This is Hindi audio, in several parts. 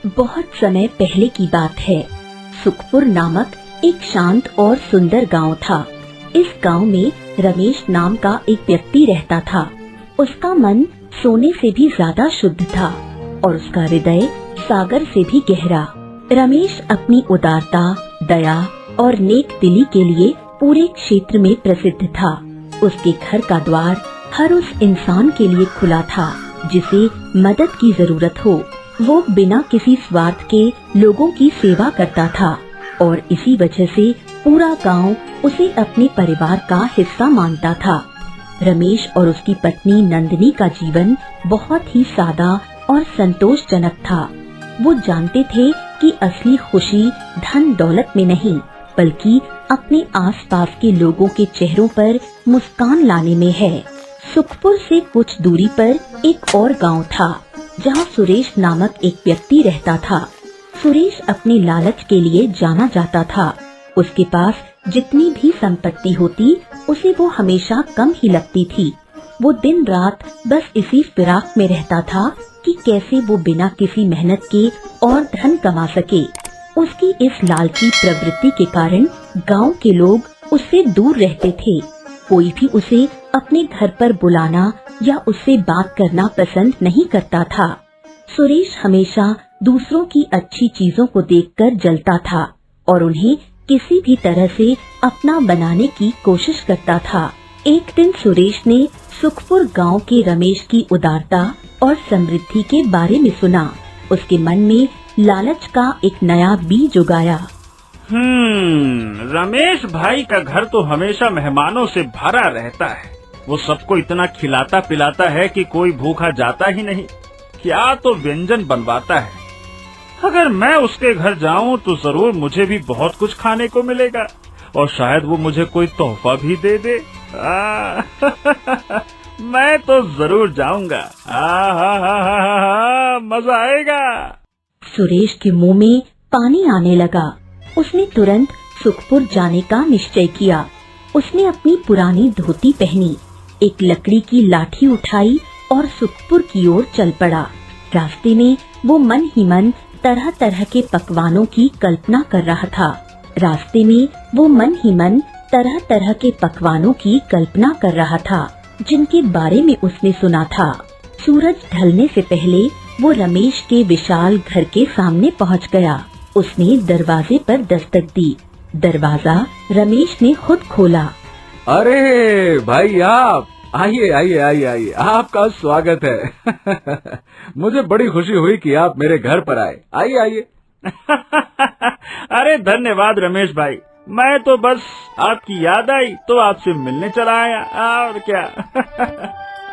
बहुत समय पहले की बात है। सुखपुर नामक एक शांत और सुंदर गांव था। इस गांव में रमेश नाम का एक व्यक्ति रहता था। उसका मन सोने से भी ज्यादा शुद्ध था और उसका हृदय सागर से भी गहरा। रमेश अपनी उदारता, दया और नेक दिली के लिए पूरे क्षेत्र में प्रसिद्ध था। उसके घर का द्वार हर उस इंसान के लिए खुला था जिसे मदद की जरूरत हो। वो बिना किसी स्वार्थ के लोगों की सेवा करता था और इसी वजह से पूरा गांव उसे अपने परिवार का हिस्सा मानता था। रमेश और उसकी पत्नी नंदिनी का जीवन बहुत ही सादा और संतोषजनक था। वो जानते थे कि असली खुशी धन दौलत में नहीं बल्कि अपने आसपास के लोगों के चेहरों पर मुस्कान लाने में है। सुखपुर से कुछ दूरी पर एक और गांव था जहां सुरेश नामक एक व्यक्ति रहता था। सुरेश अपने लालच के लिए जाना जाता था। उसके पास जितनी भी संपत्ति होती उसे वो हमेशा कम ही लगती थी। वो दिन रात बस इसी फिराक में रहता था कि कैसे वो बिना किसी मेहनत के और धन कमा सके। उसकी इस लालची प्रवृत्ति के कारण गांव के लोग उससे दूर रहते थे। कोई भी उसे अपने घर पर बुलाना या उससे बात करना पसंद नहीं करता था। सुरेश हमेशा दूसरों की अच्छी चीजों को देखकर जलता था और उन्हें किसी भी तरह से अपना बनाने की कोशिश करता था। एक दिन सुरेश ने सुखपुर गांव के रमेश की उदारता और समृद्धि के बारे में सुना। उसके मन में लालच का एक नया बीज उगाया। रमेश भाई का घर तो हमेशा मेहमानों से भरा रहता है। वो सबको इतना खिलाता पिलाता है कि कोई भूखा जाता ही नहीं। क्या तो व्यंजन बनवाता है। अगर मैं उसके घर जाऊं तो जरूर मुझे भी बहुत कुछ खाने को मिलेगा और शायद वो मुझे कोई तोहफा भी दे दे। मैं तो जरूर जाऊंगा। मजा आएगा। सुरेश के मुंह में पानी आने लगा। उसने तुरंत सुखपुर जाने का निश्चय किया। उसने अपनी पुरानी धोती पहनी, एक लकड़ी की लाठी उठाई और सुखपुर की ओर चल पड़ा। रास्ते में वो मन ही मन तरह तरह के पकवानों की कल्पना कर रहा था। जिनके बारे में उसने सुना था। सूरज ढलने से पहले वो रमेश के विशाल घर के सामने पहुंच गया। उसने दरवाजे पर दस्तक दी। दरवाजा रमेश ने खुद खोला। अरे भाई, आप आइए आइए आइए आइए, आपका स्वागत है। मुझे बड़ी खुशी हुई कि आप मेरे घर पर आए। आइए आइए। अरे धन्यवाद रमेश भाई। मैं तो बस आपकी याद आई तो आपसे मिलने चला आया, और क्या।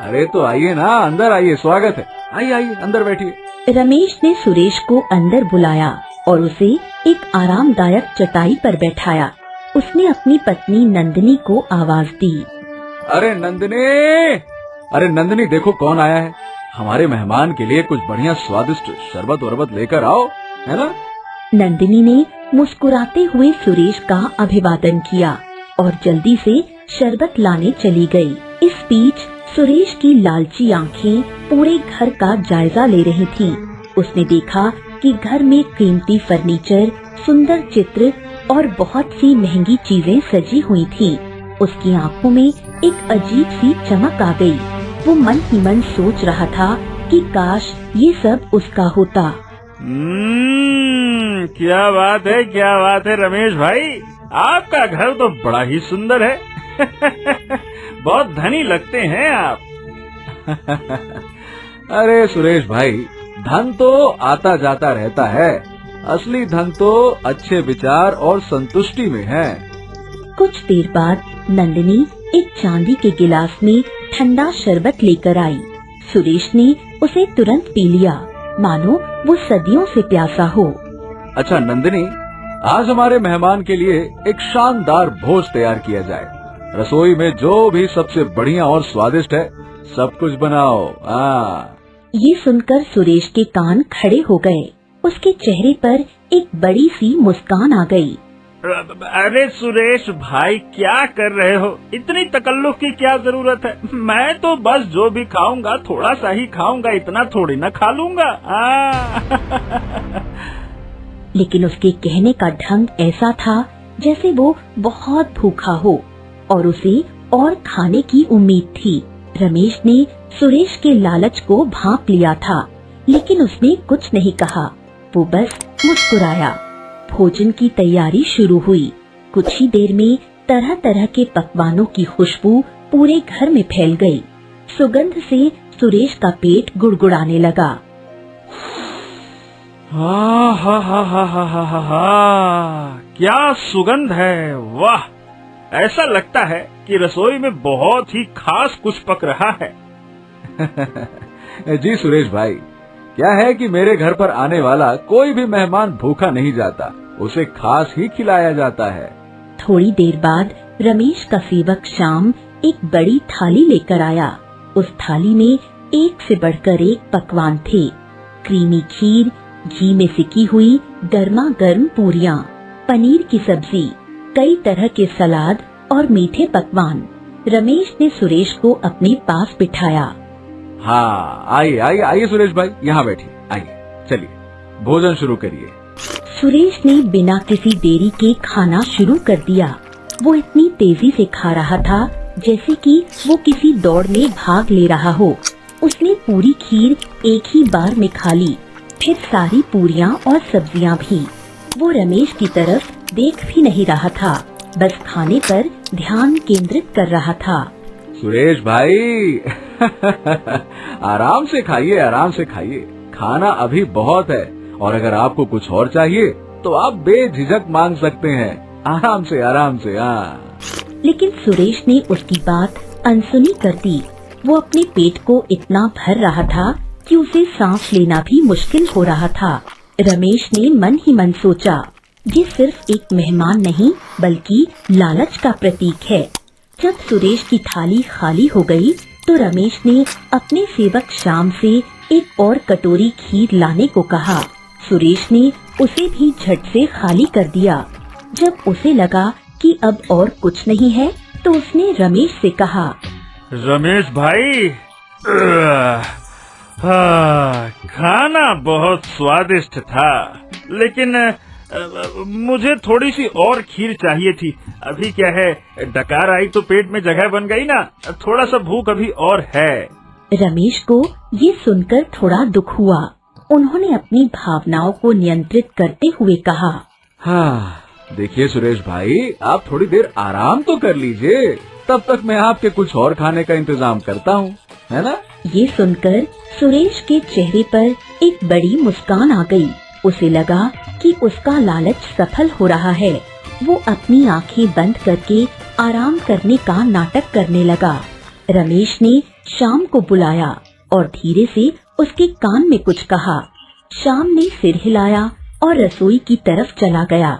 अरे तो आइए ना, अंदर आइए, स्वागत है। आइए आइए, अंदर बैठिए। रमेश ने सुरेश को अंदर बुलाया और उसे एक आरामदायक चटाई पर बैठाया। उसने अपनी पत्नी नंदिनी को आवाज दी। अरे नंदिनी, देखो कौन आया है। हमारे मेहमान के लिए कुछ बढ़िया स्वादिष्ट शरबत वरबत लेकर आओ, है ना। नंदिनी ने मुस्कुराते हुए सुरेश का अभिवादन किया और जल्दी से शरबत लाने चली गई। इस बीच सुरेश की लालची आंखें पूरे घर का जायजा ले रही थीं। उसने देखा कि घर में कीमती फर्नीचर, सुंदर चित्र और बहुत सी महंगी चीजें सजी हुई थीं। उसकी आंखों में एक अजीब सी चमक आ गई। वो मन ही मन सोच रहा था कि काश ये सब उसका होता। क्या बात है रमेश भाई, आपका घर तो बड़ा ही सुंदर है। बहुत धनी लगते हैं आप। अरे सुरेश भाई, धन तो आता जाता रहता है। असली धन तो अच्छे विचार और संतुष्टि में है। कुछ देर बाद नंदिनी एक चांदी के गिलास में ठंडा शरबत लेकर आई। सुरेश ने उसे तुरंत पी लिया, मानो वो सदियों से प्यासा हो। अच्छा नंदिनी, आज हमारे मेहमान के लिए एक शानदार भोज तैयार किया जाए। रसोई में जो भी सबसे बढ़िया और स्वादिष्ट है, सब कुछ बनाओ। ये सुनकर सुरेश के कान खड़े हो गए। उसके चेहरे पर एक बड़ी सी मुस्कान आ गई। अरे सुरेश भाई, क्या कर रहे हो? इतनी तकल्लुफ की क्या जरूरत है? मैं तो बस जो भी खाऊंगा थोड़ा सा ही खाऊंगा, इतना थोड़ी ना खा लूंगा। लेकिन उसके कहने का ढंग ऐसा था जैसे वो बहुत भूखा हो और उसे और खाने की उम्मीद थी। रमेश ने सुरेश के लालच को भांप लिया था, लेकिन उसने कुछ नहीं कहा। वो बस मुस्कुराया। भोजन की तैयारी शुरू हुई। कुछ ही देर में तरह तरह के पकवानों की खुशबू पूरे घर में फैल गई। सुगंध से सुरेश का पेट गुड़गुड़ाने लगा। हा हा हा हा हा हा हा हा, क्या सुगंध है! वाह, ऐसा लगता है कि रसोई में बहुत ही खास कुछ पक रहा है। जी सुरेश भाई, क्या है कि मेरे घर पर आने वाला कोई भी मेहमान भूखा नहीं जाता, उसे खास ही खिलाया जाता है। थोड़ी देर बाद रमेश का सेवक श्याम एक बड़ी थाली लेकर आया। उस थाली में एक से बढ़कर एक पकवान थे। क्रीमी खीर, घी में सिकी हुई गर्मा गर्म पूरियां, पनीर की सब्जी, कई तरह के सलाद और मीठे पकवान। रमेश ने सुरेश को अपने पास बिठाया। हाँ, आइए आइए आइए सुरेश भाई, यहाँ बैठिए, आइए, चलिए भोजन शुरू करिए। सुरेश ने बिना किसी देरी के खाना शुरू कर दिया। वो इतनी तेजी से खा रहा था जैसे कि वो किसी दौड़ में भाग ले रहा हो। उसने पूरी खीर एक ही बार में खा ली, फिर सारी पूरियां और सब्जियां भी। वो रमेश की तरफ देख भी नहीं रहा था, बस खाने पर ध्यान केंद्रित कर रहा था। सुरेश भाई आराम से खाइए, आराम से खाइए, खाना अभी बहुत है और अगर आपको कुछ और चाहिए तो आप बेझिझक मांग सकते हैं, आराम से आराम से। हाँ, लेकिन सुरेश ने उसकी बात अनसुनी कर दी। वो अपने पेट को इतना भर रहा था कि उसे सांस लेना भी मुश्किल हो रहा था। रमेश ने मन ही मन सोचा, ये सिर्फ एक मेहमान नहीं बल्कि लालच का प्रतीक है। जब सुरेश की थाली खाली हो गई तो रमेश ने अपने सेवक श्याम से एक और कटोरी खीर लाने को कहा। सुरेश ने उसे भी झट से खाली कर दिया। जब उसे लगा कि अब और कुछ नहीं है तो उसने रमेश से कहा, रमेश भाई, खाना बहुत स्वादिष्ट था, लेकिन मुझे थोड़ी सी और खीर चाहिए थी। अभी क्या है, डकार आई तो पेट में जगह बन गई ना, थोड़ा सा भूख अभी और है। रमेश को ये सुनकर थोड़ा दुख हुआ। उन्होंने अपनी भावनाओं को नियंत्रित करते हुए कहा, हाँ, देखिए सुरेश भाई, आप थोड़ी देर आराम तो कर लीजिए, तब तक मैं आपके कुछ और खाने का इंतजाम करता हूँ, है ना? ये सुनकर सुरेश के चेहरे पर एक बड़ी मुस्कान आ गई। उसे लगा कि उसका लालच सफल हो रहा है। वो अपनी आंखें बंद करके आराम करने का नाटक करने लगा। रमेश ने श्याम को बुलाया और धीरे से उसके कान में कुछ कहा। श्याम ने सिर हिलाया और रसोई की तरफ चला गया।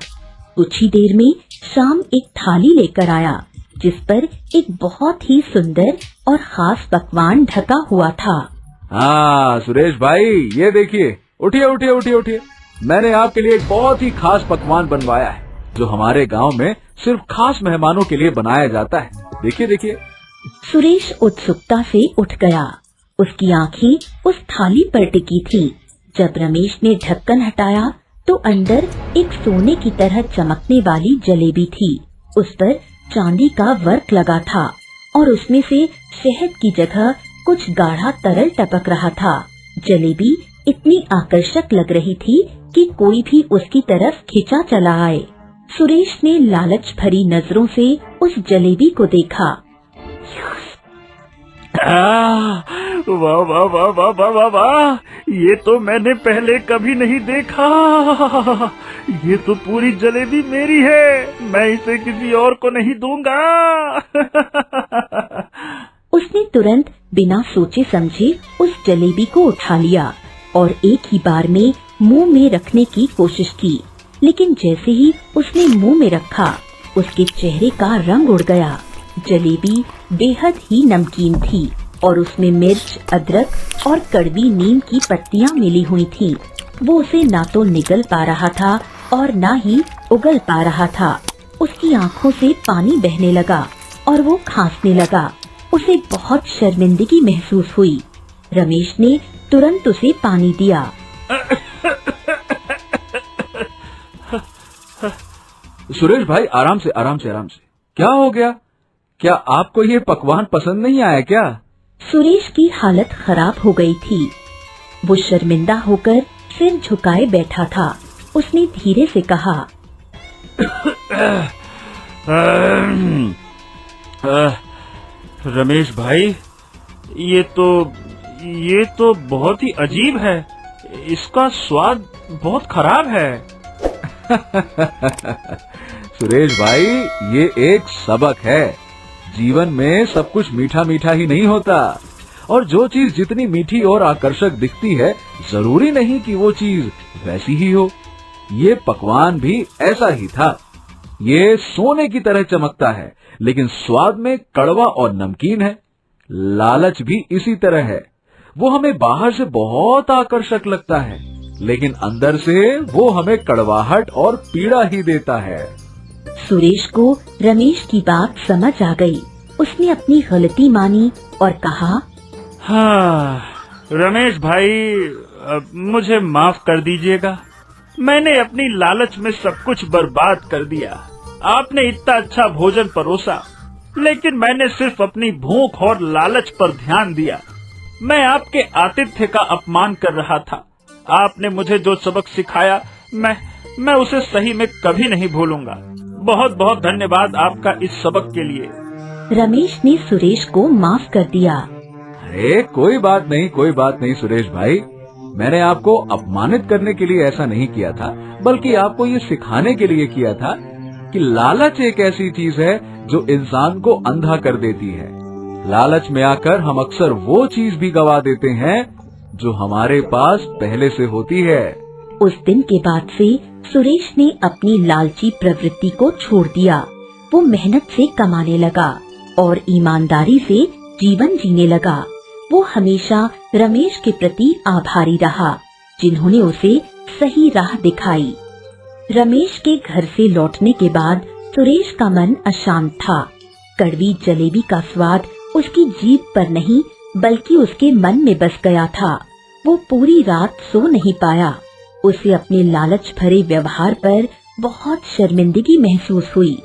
कुछ ही देर में श्याम एक थाली लेकर आया जिस पर एक बहुत ही सुंदर और खास पकवान ढका हुआ था। हाँ सुरेश भाई, ये देखिए, उठिए उठिए उठिए उठिए, मैंने आपके लिए एक बहुत ही खास पकवान बनवाया है जो हमारे गांव में सिर्फ खास मेहमानों के लिए बनाया जाता है। देखिए देखिए। सुरेश उत्सुकता से उठ गया। उसकी आंखें उस थाली पर टिकी थी। जब रमेश ने ढक्कन हटाया तो अंदर एक सोने की तरह चमकने वाली जलेबी थी। उस पर चांदी का वर्क लगा था और उसमें से शहद की जगह कुछ गाढ़ा तरल टपक रहा था। जलेबी इतनी आकर्षक लग रही थी कि कोई भी उसकी तरफ खिंचा चला आए। सुरेश ने लालच भरी नजरों से उस जलेबी को देखा। वाह वाह वाह वाह वाह वाह वाह, ये तो मैंने पहले कभी नहीं देखा। ये तो पूरी जलेबी मेरी है, मैं इसे किसी और को नहीं दूंगा। उसने तुरंत बिना सोचे समझे उस जलेबी को उठा लिया और एक ही बार में मुंह में रखने की कोशिश की, लेकिन जैसे ही उसने मुंह में रखा उसके चेहरे का रंग उड़ गया। जलेबी बेहद ही नमकीन थी और उसमें मिर्च, अदरक और कड़वी नीम की पत्तियां मिली हुई थी। वो उसे ना तो निगल पा रहा था और ना ही उगल पा रहा था। उसकी आंखों से पानी बहने लगा और वो खांसने लगा। उसे बहुत शर्मिंदगी महसूस हुई। रमेश ने तुरंत उसे पानी दिया। सुरेश भाई, आराम से आराम से आराम से। क्या हो गया? क्या आपको ये पकवान पसंद नहीं आया क्या? सुरेश की हालत खराब हो गई थी। वो शर्मिंदा होकर सिर झुकाए बैठा था। उसने धीरे से कहा, रमेश भाई, ये तो बहुत ही अजीब है। इसका स्वाद बहुत खराब है। सुरेश भाई, ये एक सबक है। जीवन में सब कुछ मीठा मीठा ही नहीं होता, और जो चीज जितनी मीठी और आकर्षक दिखती है, जरूरी नहीं कि वो चीज वैसी ही हो। ये पकवान भी ऐसा ही था। ये सोने की तरह चमकता है, लेकिन स्वाद में कड़वा और नमकीन है। लालच भी इसी तरह है। वो हमें बाहर से बहुत आकर्षक लगता है, लेकिन अंदर से वो हमें कड़वाहट और पीड़ा ही देता है। सुरेश को रमेश की बात समझ आ गई। उसने अपनी गलती मानी और कहा, हाँ रमेश भाई, मुझे माफ कर दीजिएगा। मैंने अपनी लालच में सब कुछ बर्बाद कर दिया। आपने इतना अच्छा भोजन परोसा, लेकिन मैंने सिर्फ अपनी भूख और लालच पर ध्यान दिया। मैं आपके आतिथ्य का अपमान कर रहा था। आपने मुझे जो सबक सिखाया, मैं उसे सही में कभी नहीं भूलूंगा। बहुत बहुत धन्यवाद आपका इस सबक के लिए। रमेश ने सुरेश को माफ कर दिया। अरे कोई बात नहीं सुरेश भाई। मैंने आपको अपमानित करने के लिए ऐसा नहीं किया था, बल्कि आपको ये सिखाने के लिए किया था कि लालच एक ऐसी चीज है जो इंसान को अंधा कर देती है। लालच में आकर हम अक्सर वो चीज भी गवा देते हैं जो हमारे पास पहले से होती है। उस दिन के बाद से सुरेश ने अपनी लालची प्रवृत्ति को छोड़ दिया। वो मेहनत से कमाने लगा और ईमानदारी से जीवन जीने लगा। वो हमेशा रमेश के प्रति आभारी रहा, जिन्होंने उसे सही राह दिखाई। रमेश के घर से लौटने के बाद सुरेश का मन अशांत था। कड़वी जलेबी का स्वाद उसकी जीभ पर नहीं, बल्कि उसके मन में बस गया था। वो पूरी रात सो नहीं पाया। उसे अपने लालच भरे व्यवहार पर बहुत शर्मिंदगी महसूस हुई।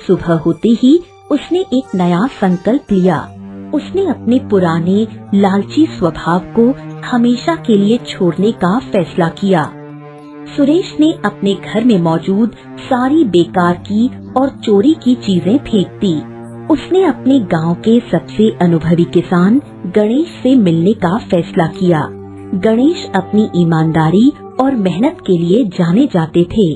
सुबह होते ही उसने एक नया संकल्प लिया। उसने अपने पुराने लालची स्वभाव को हमेशा के लिए छोड़ने का फैसला किया। सुरेश ने अपने घर में मौजूद सारी बेकार की और चोरी की चीजें फेंक दी। उसने अपने गांव के सबसे अनुभवी किसान गणेश से मिलने का फैसला किया। गणेश अपनी ईमानदारी और मेहनत के लिए जाने जाते थे।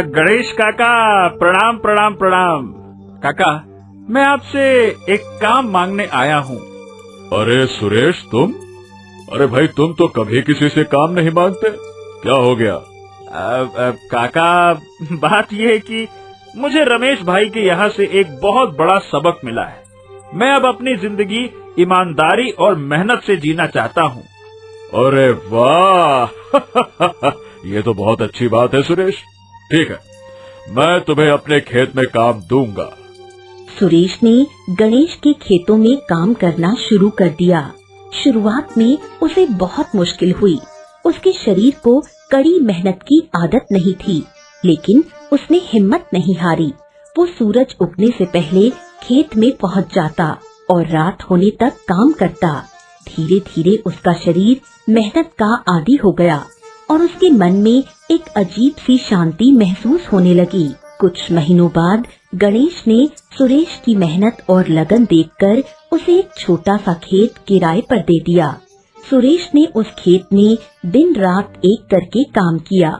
गणेश काका, प्रणाम प्रणाम प्रणाम। काका, मैं आपसे एक काम मांगने आया हूँ। अरे सुरेश, तुम? अरे भाई, तुम तो कभी किसी से काम नहीं मांगते। क्या हो गया? काका, बात यह है कि मुझे रमेश भाई के यहाँ से एक बहुत बड़ा सबक मिला है। मैं अब अपनी जिंदगी ईमानदारी और मेहनत से जीना चाहता हूँ। अरे वाह! ये तो बहुत अच्छी बात है सुरेश। ठीक है, मैं तुम्हें अपने खेत में काम दूंगा। सुरेश ने गणेश के खेतों में काम करना शुरू कर दिया। शुरुआत में उसे बहुत मुश्किल हुई। उसके शरीर को कड़ी मेहनत की आदत नहीं थी, लेकिन उसने हिम्मत नहीं हारी। वो सूरज उगने से पहले खेत में पहुंच जाता और रात होने तक काम करता। धीरे धीरे उसका शरीर मेहनत का आदी हो गया और उसके मन में एक अजीब सी शांति महसूस होने लगी। कुछ महीनों बाद गणेश ने सुरेश की मेहनत और लगन देखकर उसे एक छोटा सा खेत किराए पर दे दिया। सुरेश ने उस खेत में दिन रात एक करके काम किया।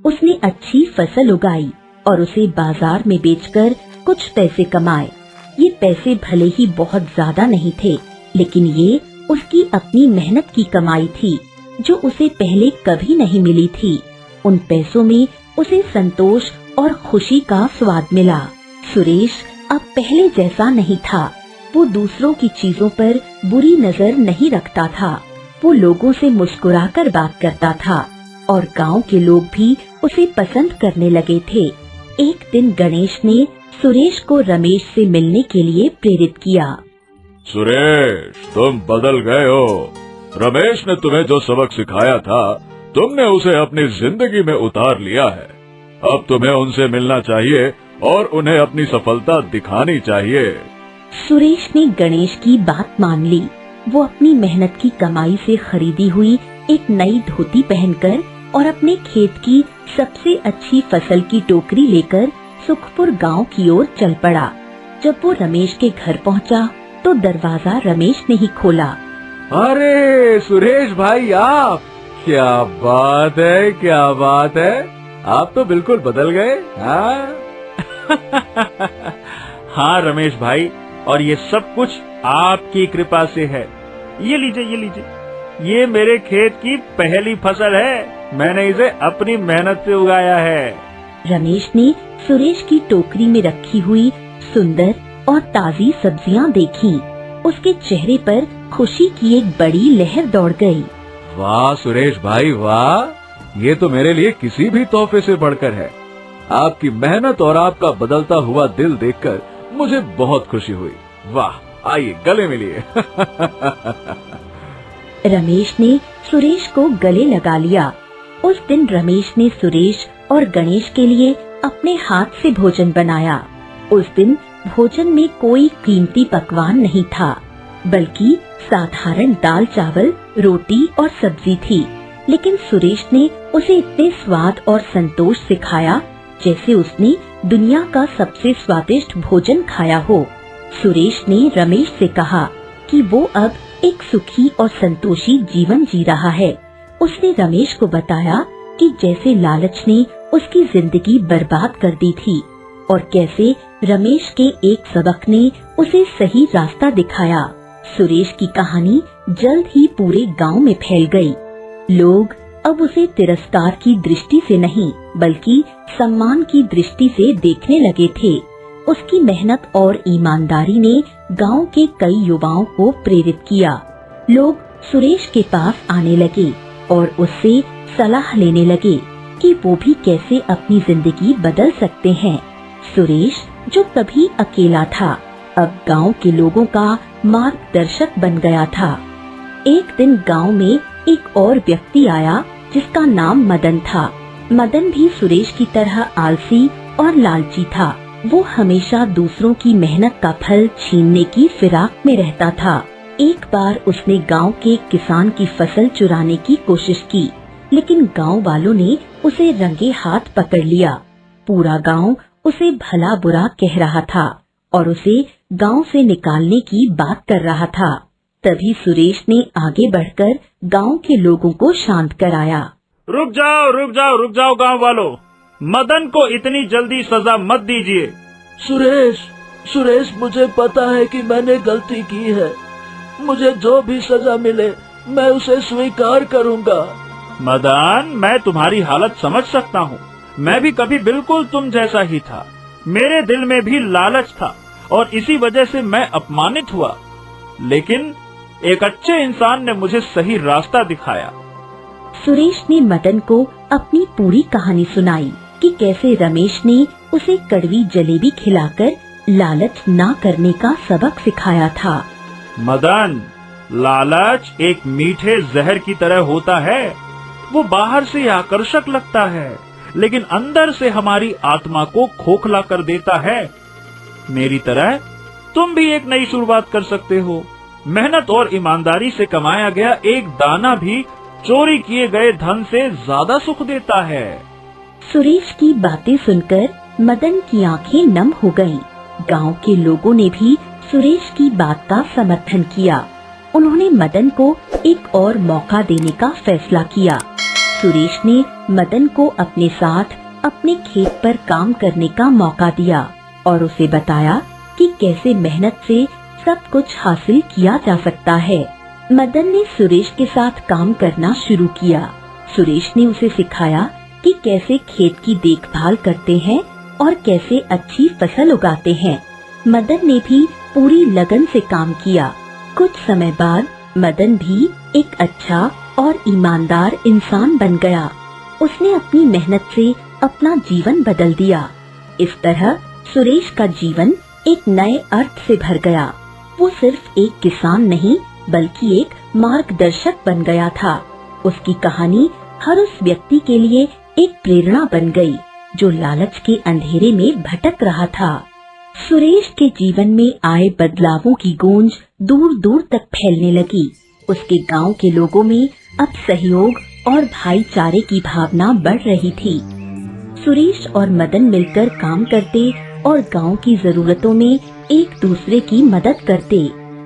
उसने अच्छी फसल उगाई और उसे बाजार में बेचकर कुछ पैसे कमाए। ये पैसे भले ही बहुत ज्यादा नहीं थे, लेकिन ये उसकी अपनी मेहनत की कमाई थी, जो उसे पहले कभी नहीं मिली थी। उन पैसों में उसे संतोष और खुशी का स्वाद मिला। सुरेश अब पहले जैसा नहीं था। वो दूसरों की चीजों पर बुरी नजर नहीं रखता था। वो लोगों से मुस्कुराकर बात करता था और गांव के लोग भी उसे पसंद करने लगे थे। एक दिन गणेश ने सुरेश को रमेश से मिलने के लिए प्रेरित किया। सुरेश, तुम बदल गए हो। रमेश ने तुम्हें जो सबक सिखाया था, तुमने उसे अपनी जिंदगी में उतार लिया है। अब तुम्हें उनसे मिलना चाहिए और उन्हें अपनी सफलता दिखानी चाहिए। सुरेश ने गणेश की बात मान ली। वो अपनी मेहनत की कमाई से खरीदी हुई एक नई धोती पहनकर और अपने खेत की सबसे अच्छी फसल की टोकरी लेकर सुखपुर गांव की ओर चल पड़ा। जब वो रमेश के घर पहुंचा तो दरवाजा रमेश ने ही खोला। अरे सुरेश भाई, आप! क्या बात है, क्या बात है, आप तो बिल्कुल बदल गए। हाँ हाँ रमेश भाई, और ये सब कुछ आपकी कृपा से है। ये लीजिए, ये लीजिए, ये मेरे खेत की पहली फसल है। मैंने इसे अपनी मेहनत से उगाया है। रमेश ने सुरेश की टोकरी में रखी हुई सुंदर और ताजी सब्जियां देखी। उसके चेहरे पर खुशी की एक बड़ी लहर दौड़ गई। वाह सुरेश भाई, वाह! ये तो मेरे लिए किसी भी तोहफे से बढ़कर है। आपकी मेहनत और आपका बदलता हुआ दिल देखकर मुझे बहुत खुशी हुई। वाह, आइए गले मिलिए। रमेश ने सुरेश को गले लगा लिया। उस दिन रमेश ने सुरेश और गणेश के लिए अपने हाथ से भोजन बनाया। उस दिन भोजन में कोई कीमती पकवान नहीं था, बल्कि साधारण दाल चावल, रोटी और सब्जी थी। लेकिन सुरेश ने उसे इतने स्वाद और संतोष से खाया जैसे उसने दुनिया का सबसे स्वादिष्ट भोजन खाया हो। सुरेश ने रमेश से कहा कि वो अब एक सुखी और संतोषी जीवन जी रहा है। उसने रमेश को बताया कि जैसे लालच ने उसकी जिंदगी बर्बाद कर दी थी और कैसे रमेश के एक सबक ने उसे सही रास्ता दिखाया। सुरेश की कहानी जल्द ही पूरे गांव में फैल गई। लोग अब उसे तिरस्कार की दृष्टि से नहीं बल्कि सम्मान की दृष्टि से देखने लगे थे। उसकी मेहनत और ईमानदारी ने गांव के कई युवाओं को प्रेरित किया। लोग सुरेश के पास आने लगे और उससे सलाह लेने लगे कि वो भी कैसे अपनी जिंदगी बदल सकते हैं। सुरेश जो कभी अकेला था, अब गांव के लोगों का मार्गदर्शक बन गया था। एक दिन गांव में एक और व्यक्ति आया जिसका नाम मदन था। मदन भी सुरेश की तरह आलसी और लालची था। वो हमेशा दूसरों की मेहनत का फल छीनने की फिराक में रहता था। एक बार उसने गांव के किसान की फसल चुराने की कोशिश की, लेकिन गांव वालों ने उसे रंगे हाथ पकड़ लिया। पूरा गांव उसे भला बुरा कह रहा था और उसे गांव से निकालने की बात कर रहा था। तभी सुरेश ने आगे बढ़कर गांव के लोगों को शांत कराया। रुक जाओ, रुक जाओ, रुक जाओ गांव वालों, मदन को इतनी जल्दी सजा मत दीजिए। सुरेश, मुझे पता है कि मैंने गलती की है। मुझे जो भी सजा मिले मैं उसे स्वीकार करूंगा। मदन, मैं तुम्हारी हालत समझ सकता हूँ। मैं भी कभी बिल्कुल तुम जैसा ही था। मेरे दिल में भी लालच था और इसी वजह से मैं अपमानित हुआ। लेकिन एक अच्छे इंसान ने मुझे सही रास्ता दिखाया। सुरेश ने मदन को अपनी पूरी कहानी सुनाई कि कैसे रमेश ने उसे कड़वी जलेबी खिलाकर लालच ना करने का सबक सिखाया था। मदन, लालच एक मीठे जहर की तरह होता है। वो बाहर से आकर्षक लगता है, लेकिन अंदर से हमारी आत्मा को खोखला कर देता है। मेरी तरह तुम भी एक नई शुरुआत कर सकते हो। मेहनत और ईमानदारी से कमाया गया एक दाना भी चोरी किए गए धन से ज्यादा सुख देता है। सुरेश की बातें सुनकर मदन की आंखें नम हो गईं। गांव के लोगों ने भी सुरेश की बात का समर्थन किया। उन्होंने मदन को एक और मौका देने का फैसला किया। सुरेश ने मदन को अपने साथ अपने खेत पर काम करने का मौका दिया और उसे बताया कि कैसे मेहनत से सब कुछ हासिल किया जा सकता है। मदन ने सुरेश के साथ काम करना शुरू किया। सुरेश ने उसे सिखाया कि कैसे खेत की देखभाल करते हैं और कैसे अच्छी फसल उगाते हैं। मदन ने भी पूरी लगन से काम किया। कुछ समय बाद मदन भी एक अच्छा और ईमानदार इंसान बन गया। उसने अपनी मेहनत से अपना जीवन बदल दिया। इस तरह सुरेश का जीवन एक नए अर्थ से भर गया। वो सिर्फ एक किसान नहीं बल्कि एक मार्गदर्शक बन गया था। उसकी कहानी हर उस व्यक्ति के लिए एक प्रेरणा बन गई जो लालच के अंधेरे में भटक रहा था। सुरेश के जीवन में आए बदलावों की गूंज दूर दूर तक फैलने लगी। उसके गांव के लोगों में अब सहयोग और भाईचारे की भावना बढ़ रही थी। सुरेश और मदन मिलकर काम करते और गांव की जरूरतों में एक दूसरे की मदद करते।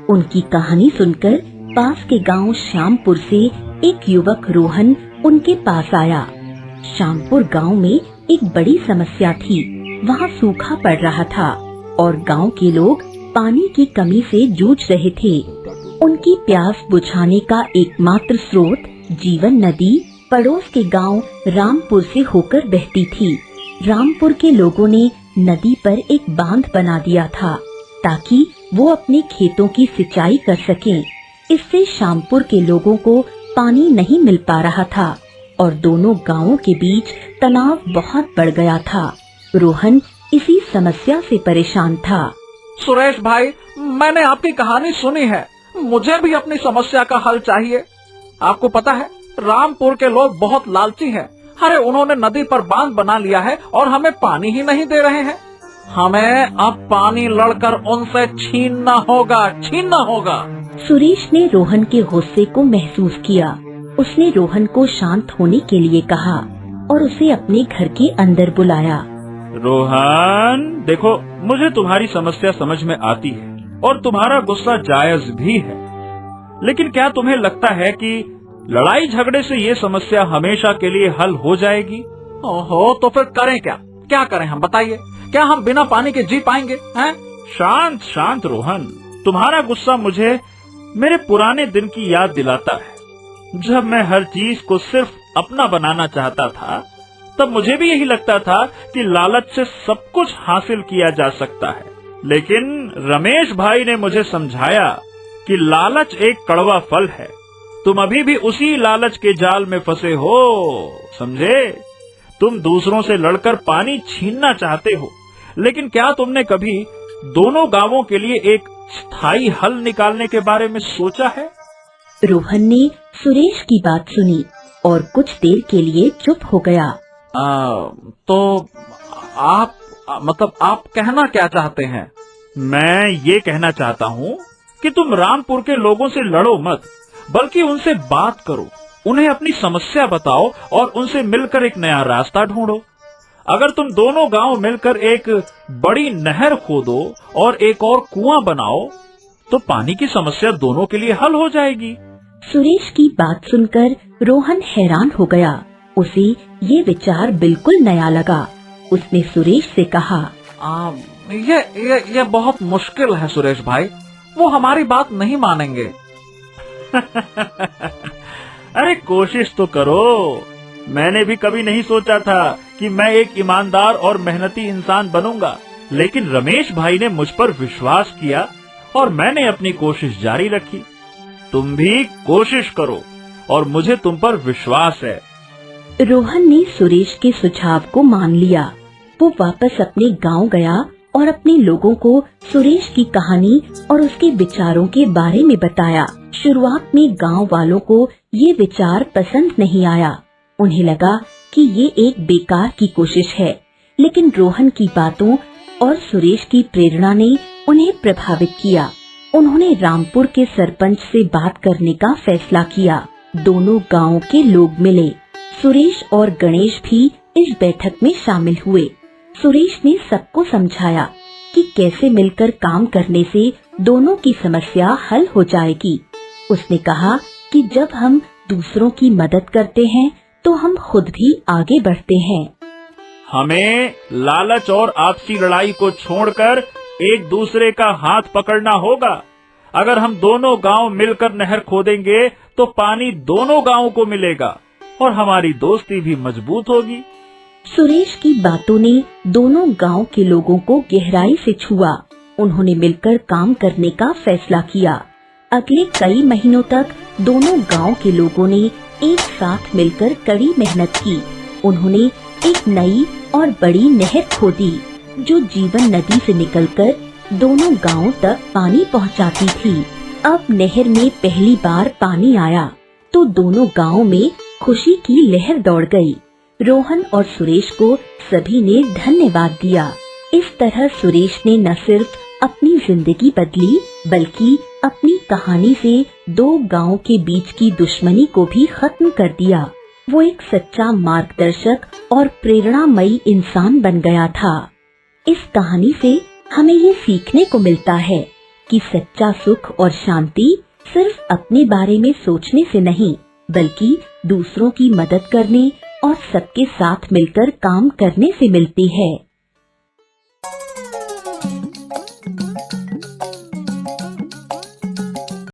उनकी कहानी सुनकर पास के गांव श्यामपुर से एक युवक रोहन उनके पास आया। श्यामपुर गांव में एक बड़ी समस्या थी। वहां सूखा पड़ रहा था और गांव के लोग पानी की कमी से जूझ रहे थे। उनकी प्यास बुझाने का एकमात्र स्रोत जीवन नदी पड़ोस के गांव रामपुर से होकर बहती थी। रामपुर के लोगों ने नदी पर एक बांध बना दिया था ताकि वो अपने खेतों की सिंचाई कर सकें। इससे श्यामपुर के लोगों को पानी नहीं मिल पा रहा था और दोनों गांवों के बीच तनाव बहुत बढ़ गया था। रोहन इसी समस्या से परेशान था। सुरेश भाई, मैंने आपकी कहानी सुनी है। मुझे भी अपनी समस्या का हल चाहिए। आपको पता है, रामपुर के लोग बहुत लालची हैं। अरे उन्होंने नदी पर बांध बना लिया है और हमें पानी ही नहीं दे रहे हैं। हमें अब पानी लड़कर उनसे छीनना होगा। सुरेश ने रोहन के गुस्से को महसूस किया। उसने रोहन को शांत होने के लिए कहा और उसे अपने घर के अंदर बुलाया। रोहन, देखो, मुझे तुम्हारी समस्या समझ में आती है और तुम्हारा गुस्सा जायज भी है, लेकिन क्या तुम्हें लगता है कि लड़ाई झगड़े से ये समस्या हमेशा के लिए हल हो जाएगी? ओहो, तो फिर करें क्या करें हम, बताइए। क्या हम बिना पानी के जी पाएंगे हैं? शांत रोहन, तुम्हारा गुस्सा मुझे मेरे पुराने दिन की याद दिलाता है। जब मैं हर चीज को सिर्फ अपना बनाना चाहता था, तब मुझे भी यही लगता था कि लालच से सब कुछ हासिल किया जा सकता है। लेकिन रमेश भाई ने मुझे समझाया कि लालच एक कड़वा फल है। तुम अभी भी उसी लालच के जाल में फंसे हो, समझे? तुम दूसरों से लड़कर पानी छीनना चाहते हो, लेकिन क्या तुमने कभी दोनों गांवों के लिए एक स्थायी हल निकालने के बारे में सोचा है? रोहन ने सुरेश की बात सुनी और कुछ देर के लिए चुप हो गया। तो आप कहना क्या चाहते हैं? मैं ये कहना चाहता हूँ कि तुम रामपुर के लोगों से लड़ो मत, बल्कि उनसे बात करो, उन्हें अपनी समस्या बताओ और उनसे मिलकर एक नया रास्ता ढूंढो। अगर तुम दोनों गांव मिलकर एक बड़ी नहर खोदो और एक और कुआं बनाओ, तो पानी की समस्या दोनों के लिए हल हो जाएगी। सुरेश की बात सुनकर रोहन हैरान हो गया। उसे ये विचार बिल्कुल नया लगा। उसने सुरेश से कहा, ये बहुत मुश्किल है सुरेश भाई, वो हमारी बात नहीं मानेंगे। अरे कोशिश तो करो। मैंने भी कभी नहीं सोचा था कि मैं एक ईमानदार और मेहनती इंसान बनूंगा, लेकिन रमेश भाई ने मुझ पर विश्वास किया और मैंने अपनी कोशिश जारी रखी। तुम भी कोशिश करो और मुझे तुम पर विश्वास है। रोहन ने सुरेश के सुझाव को मान लिया। वो वापस अपने गांव गया और अपने लोगों को सुरेश की कहानी और उसके विचारों के बारे में बताया। शुरुआत में गांव वालों को ये विचार पसंद नहीं आया। उन्हें लगा कि ये एक बेकार की कोशिश है, लेकिन रोहन की बातों और सुरेश की प्रेरणा ने उन्हें प्रभावित किया। उन्होंने रामपुर के सरपंच से बात करने का फैसला किया। दोनों गांव के लोग मिले। सुरेश और गणेश भी इस बैठक में शामिल हुए। सुरेश ने सबको समझाया कि कैसे मिलकर काम करने से दोनों की समस्या हल हो जाएगी। उसने कहा कि जब हम दूसरों की मदद करते हैं तो हम खुद भी आगे बढ़ते हैं। हमें लालच और आपसी लड़ाई को छोड़कर एक दूसरे का हाथ पकड़ना होगा। अगर हम दोनों गांव मिलकर नहर खोदेंगे तो पानी दोनों गांवों को मिलेगा और हमारी दोस्ती भी मजबूत होगी। सुरेश की बातों ने दोनों गांव के लोगों को गहराई से छुआ। उन्होंने मिलकर काम करने का फैसला किया। अगले कई महीनों तक दोनों गांव के लोगों ने एक साथ मिलकर कड़ी मेहनत की। उन्होंने एक नई और बड़ी नहर खोदी जो जीवन नदी से निकलकर दोनों गांवों तक पानी पहुंचाती थी। अब नहर में पहली बार पानी आया तो दोनों गांवों में खुशी की लहर दौड़ गई। रोहन और सुरेश को सभी ने धन्यवाद दिया। इस तरह सुरेश ने न सिर्फ अपनी जिंदगी बदली बल्कि अपनी कहानी से 2 गांवों के बीच की दुश्मनी को भी खत्म कर दिया। वो एक सच्चा मार्गदर्शक और प्रेरणामयी इंसान बन गया था। इस कहानी से हमें ये सीखने को मिलता है कि सच्चा सुख और शांति सिर्फ अपने बारे में सोचने से नहीं बल्कि दूसरों की मदद करने और सबके साथ मिलकर काम करने से मिलती है।